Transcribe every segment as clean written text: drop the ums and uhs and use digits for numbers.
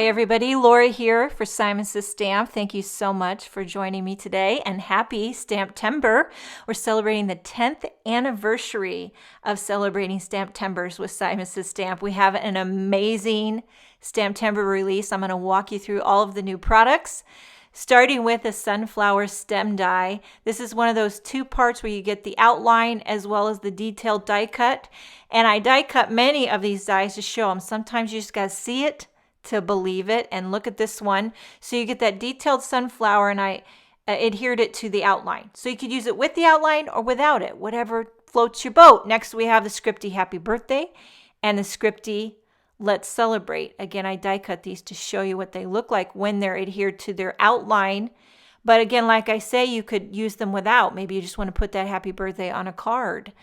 Hi everybody, Laura here for Simon Says Stamp. Thank you so much for joining me today and happy STAMPtember. We're celebrating the 10th anniversary of celebrating STAMPtembers with Simon Says Stamp. We have an amazing STAMPtember release. I'm going to walk you through all of the new products, starting with a sunflower stem die. This is one of those two parts where you get the outline as well as the detailed die cut. And I die cut many of these dies to show them. Sometimes you just got to see it to believe it, and look at this one. So you get that detailed sunflower, and I adhered it to the outline. So you could use it with the outline or without it, whatever floats your boat. Next we have the Scripty Happy Birthday and the Scripty Let's Celebrate. Again, I die cut these to show you what they look like when they're adhered to their outline. But again, like I say, you could use them without. Maybe you just want to put that happy birthday on a card.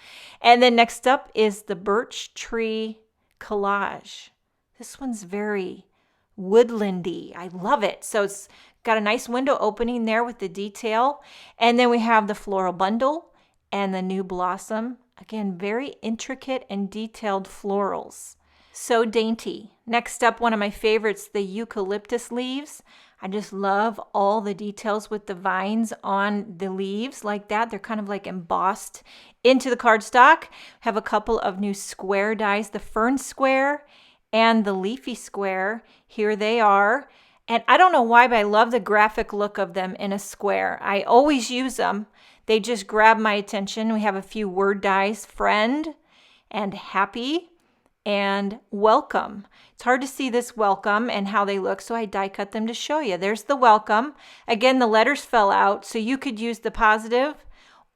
And then next up is the Birch Tree Collage. This one's very woodlandy. I love it. So it's got a nice window opening there with the detail. And then we have the floral bundle and the new blossom. Again, very intricate and detailed florals. So dainty. Next up, one of my favorites, the Eucalyptus Leaves. I just love all the details with the vines on the leaves like that. They're kind of like embossed into the cardstock. Have a couple of new square dies, the Fern Square and the Leafy Square. Here they are. And I don't know why, but I love the graphic look of them in a square. I always use them. They just grab my attention. We have a few word dies, friend and happy and welcome. It's hard to see this welcome and how they look, so I die cut them to show you. There's the welcome. Again, the letters fell out, so you could use the positive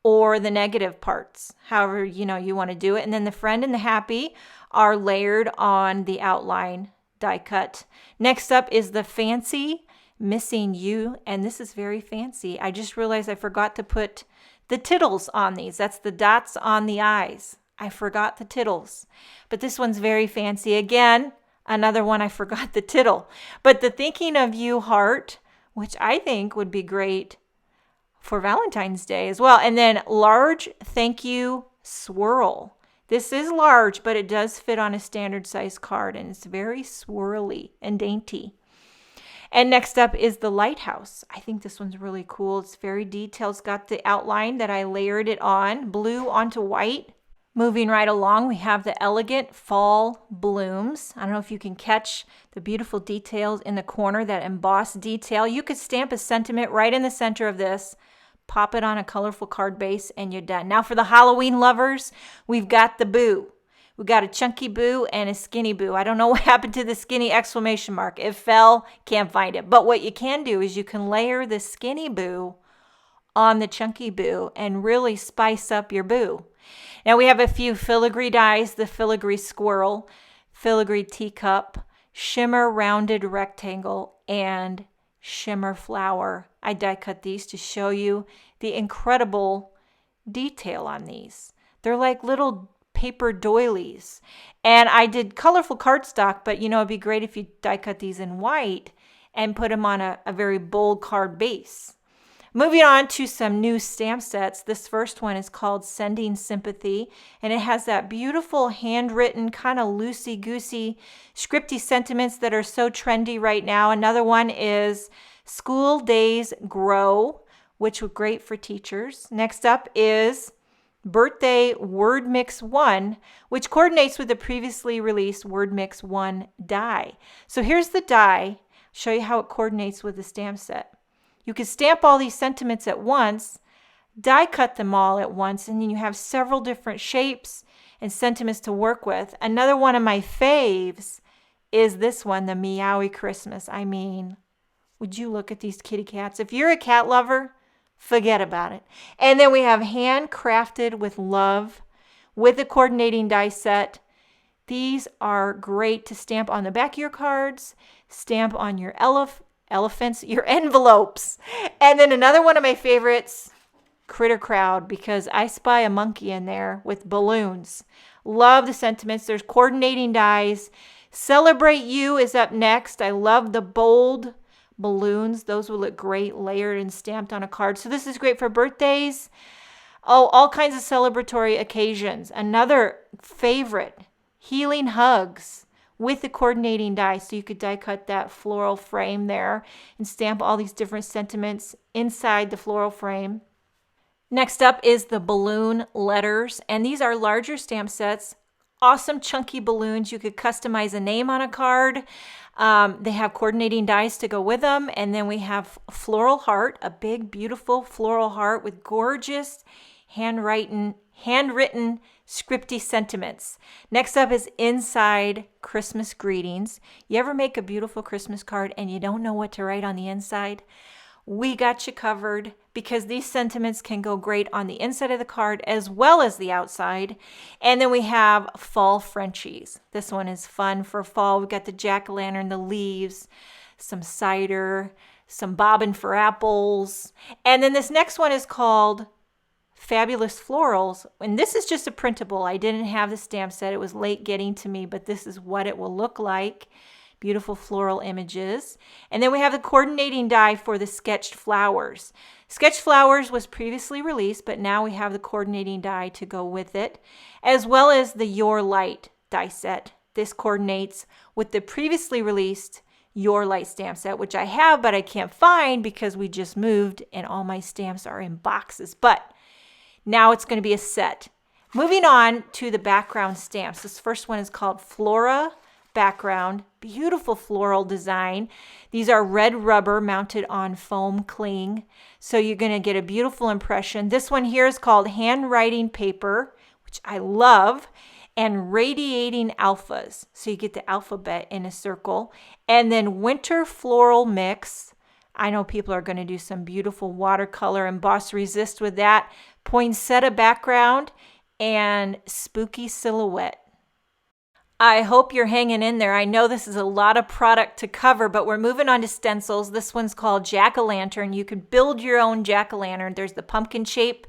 or the negative parts, however you want to do it. And then the friend and the happy are layered on the outline die cut. Next up is the fancy Missing You, and this is very fancy. I just realized I forgot to put the tittles on these. That's the dots on the eyes. I forgot the tittles, but this one's very fancy. Again, another one I forgot the tittle, but the Thinking of You heart, which I think would be great for Valentine's Day as well. And then large thank you swirl. This is large, but it does fit on a standard size card, and it's very swirly and dainty. And next up is the Lighthouse. I think this one's really cool. It's very detailed. It's got the outline that I layered it on, blue onto white. Moving right along, we have the Elegant Fall Blooms. I don't know if you can catch the beautiful details in the corner, that embossed detail. You could stamp a sentiment right in the center of this, pop it on a colorful card base, and you're done. Now for the Halloween lovers, we've got the boo. We've got a chunky boo and a skinny boo. I don't know what happened to the skinny exclamation mark. It fell, can't find it. But what you can do is you can layer the skinny boo on the chunky boo and really spice up your boo. Now we have a few filigree dies, the filigree squirrel, filigree teacup, shimmer rounded rectangle, and shimmer flower. I die cut these to show you the incredible detail on these. They're like little paper doilies. And I did colorful cardstock, but it'd be great if you die cut these in white and put them on a very bold card base. Moving on to some new stamp sets. This first one is called Sending Sympathy, and it has that beautiful handwritten kind of loosey-goosey scripty sentiments that are so trendy right now. Another one is School Days Grow, which were great for teachers. Next up is Birthday Word Mix 1, which coordinates with the previously released Word Mix 1 die. So here's the die. Show you how it coordinates with the stamp set. You can stamp all these sentiments at once, die cut them all at once, and then you have several different shapes and sentiments to work with. Another one of my faves is this one, the Meowie Christmas. I mean, would you look at these kitty cats? If you're a cat lover, forget about it. And then we have Handcrafted with Love with the coordinating die set. These are great to stamp on the back of your cards, stamp on your elephants, your envelopes. And then another one of my favorites, Critter Crowd, because I spy a monkey in there with balloons. Love the sentiments. There's coordinating dies. Celebrate You is up next. I love the bold balloons. Those will look great layered and stamped on a card. So this is great for birthdays. Oh, all kinds of celebratory occasions. Another favorite, Healing Hugs with the coordinating die. So you could die cut that floral frame there and stamp all these different sentiments inside the floral frame. Next up is the balloon letters, and these are larger stamp sets. Awesome chunky balloons. You could customize a name on a card. They have coordinating dies to go with them. And then we have floral heart, a big, beautiful floral heart with gorgeous handwritten Scripty sentiments. Next up is inside Christmas greetings. You ever make a beautiful Christmas card and you don't know what to write on the inside? We got you covered, because these sentiments can go great on the inside of the card as well as the outside. And then we have fall Frenchies. This one is fun for fall. We've got the jack-o'-lantern, the leaves, some cider, some bobbin for apples. And then this next one is called Fabulous Florals. And this is just a printable. I didn't have the stamp set. It was late getting to me, but this is what it will look like. Beautiful floral images. And then we have the coordinating die for the Sketched Flowers. Sketched Flowers was previously released, but now we have the coordinating die to go with it, as well as the Your Light die set. This coordinates with the previously released Your Light stamp set, which I have, but I can't find because we just moved and all my stamps are in boxes. But now it's going to be a set. Moving on to the background stamps. This first one is called Flora Background. Beautiful floral design. These are red rubber mounted on foam cling. So you're going to get a beautiful impression. This one here is called Handwriting Paper, which I love, and Radiating Alphas. So you get the alphabet in a circle. And then Winter Floral Mix. I know people are going to do some beautiful watercolor emboss resist with that. Poinsettia background and spooky silhouette. I hope you're hanging in there. I know this is a lot of product to cover, but we're moving on to stencils. This one's called Jack-o'-lantern. You could build your own jack-o'-lantern. There's the pumpkin shape,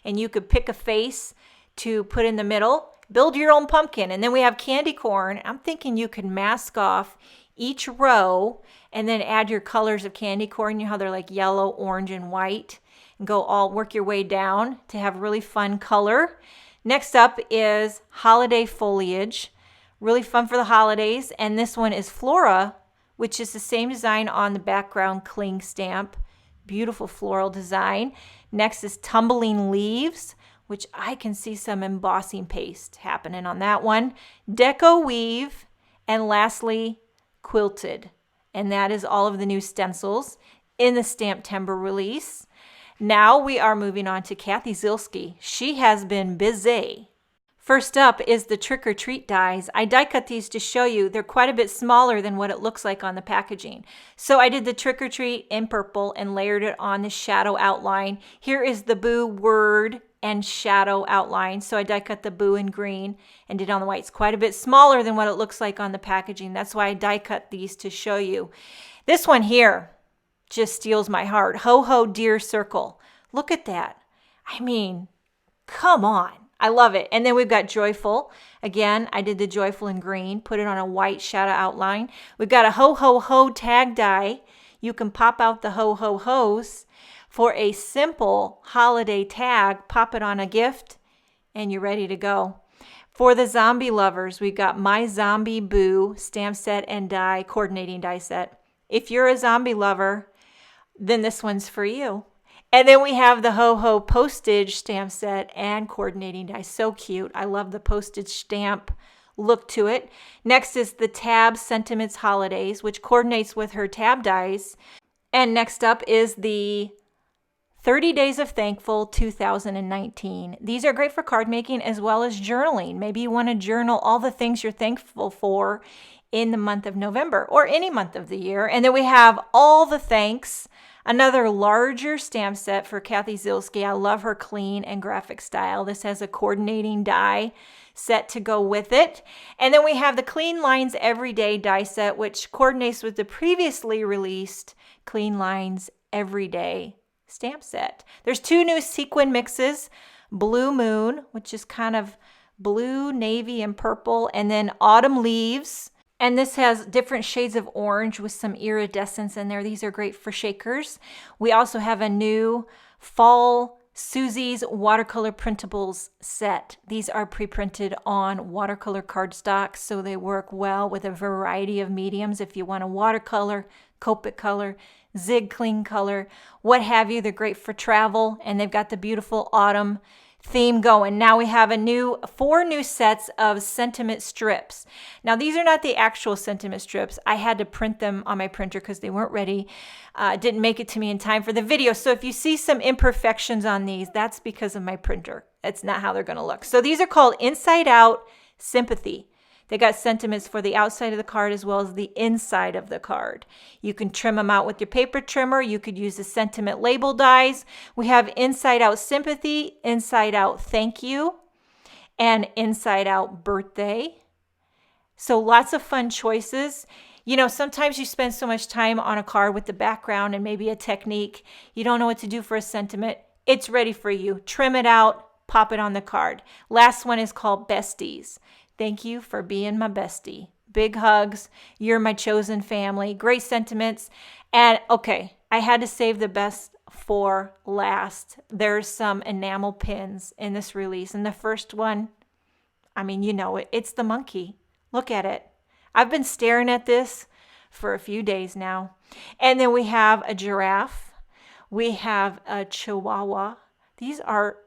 and you could pick a face to put in the middle. Build your own pumpkin. And then we have candy corn. I'm thinking you could mask off each row and then add your colors of candy corn. You know how they're like yellow, orange, and white, and go all work your way down to have really fun color. Next up is holiday foliage. Really fun for the holidays. And this one is Flora, which is the same design on the background cling stamp. Beautiful floral design. Next is Tumbling Leaves, which I can see some embossing paste happening on that one. Deco Weave. And lastly, Quilted. And that is all of the new stencils in the STAMPtember release. Now we are moving on to Kathy Zielski. She has been busy. First up is the Trick or Treat dies. I die cut these to show you. They're quite a bit smaller than what it looks like on the packaging. So I did the Trick or Treat in purple and layered it on the shadow outline. Here is the Boo word and shadow outline. So I die cut the Boo in green and did on the white. It's quite a bit smaller than what it looks like on the packaging. That's why I die cut these to show you. This one here just steals my heart. Ho Ho Deer Circle. Look at that. I mean, come on. I love it. And then we've got Joyful. Again, I did the Joyful in green, put it on a white shadow outline. We've got a Ho Ho Ho tag die. You can pop out the Ho Ho Ho's for a simple holiday tag. Pop it on a gift and you're ready to go. For the zombie lovers, we've got My Zombie Boo stamp set and die, coordinating die set. If you're a zombie lover, then this one's for you. And then we have the Ho Ho postage stamp set and coordinating die. So cute. I love the postage stamp look to it. Next is the Tab Sentiments Holidays, which coordinates with her tab dies. And next up is the 30 Days of Thankful 2019. These are great for card making as well as journaling. Maybe you want to journal all the things you're thankful for in the month of November or any month of the year. And then we have All the Thanks. Another larger stamp set for Kathy Zielski. I love her clean and graphic style. This has a coordinating die set to go with it. And then we have the Clean Lines Everyday die set, which coordinates with the previously released Clean Lines Everyday stamp set. There's two new sequin mixes, Blue Moon, which is kind of blue, navy, and purple, and then Autumn Leaves. And this has different shades of orange with some iridescence in there. These are great for shakers. We also have a new Fall Suzy's Watercolor Printables set. These are pre-printed on watercolor cardstock, so they work well with a variety of mediums. If you want a watercolor, Copic color, Zig Clean color, what have you. They're great for travel, and they've got the beautiful autumn theme going. Now we have 4 new sets of sentiment strips. Now these are not the actual sentiment strips. I had to print them on my printer because they weren't ready. Didn't make it to me in time for the video. So if you see some imperfections on these, that's because of my printer. That's not how they're going to look. So these are called Inside Out Sympathy. They got sentiments for the outside of the card as well as the inside of the card. You can trim them out with your paper trimmer. You could use the sentiment label dies. We have Inside Out Sympathy, Inside Out Thank You, and Inside Out Birthday. So lots of fun choices. You know, sometimes you spend so much time on a card with the background and maybe a technique. You don't know what to do for a sentiment. It's ready for you. Trim it out, pop it on the card. Last one is called Besties. Thank you for being my bestie. Big hugs. You're my chosen family. Great sentiments. And okay, I had to save the best for last. There's some enamel pins in this release. And the first one, I mean, you know it. It's the monkey. Look at it. I've been staring at this for a few days now. And then we have a giraffe. We have a chihuahua. These are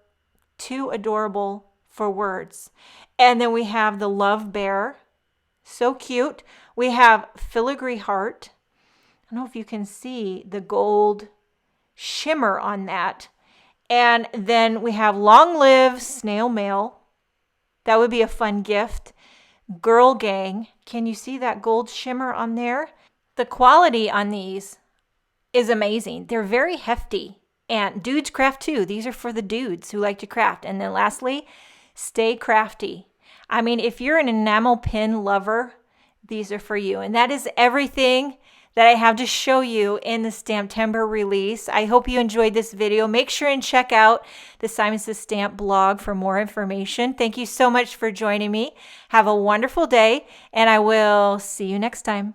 too adorable for words. And then we have the love bear. So cute. We have filigree heart. I don't know if you can see the gold shimmer on that. And then we have long live snail mail. That would be a fun gift. Girl gang. Can you see that gold shimmer on there? The quality on these is amazing. They're very hefty. And dudes craft too. These are for the dudes who like to craft. And then lastly, stay crafty. I mean, if you're an enamel pin lover, these are for you. And that is everything that I have to show you in the STAMPtember release. I hope you enjoyed this video. Make sure and check out the Simon Says Stamp blog for more information. Thank you so much for joining me. Have a wonderful day, and I will see you next time.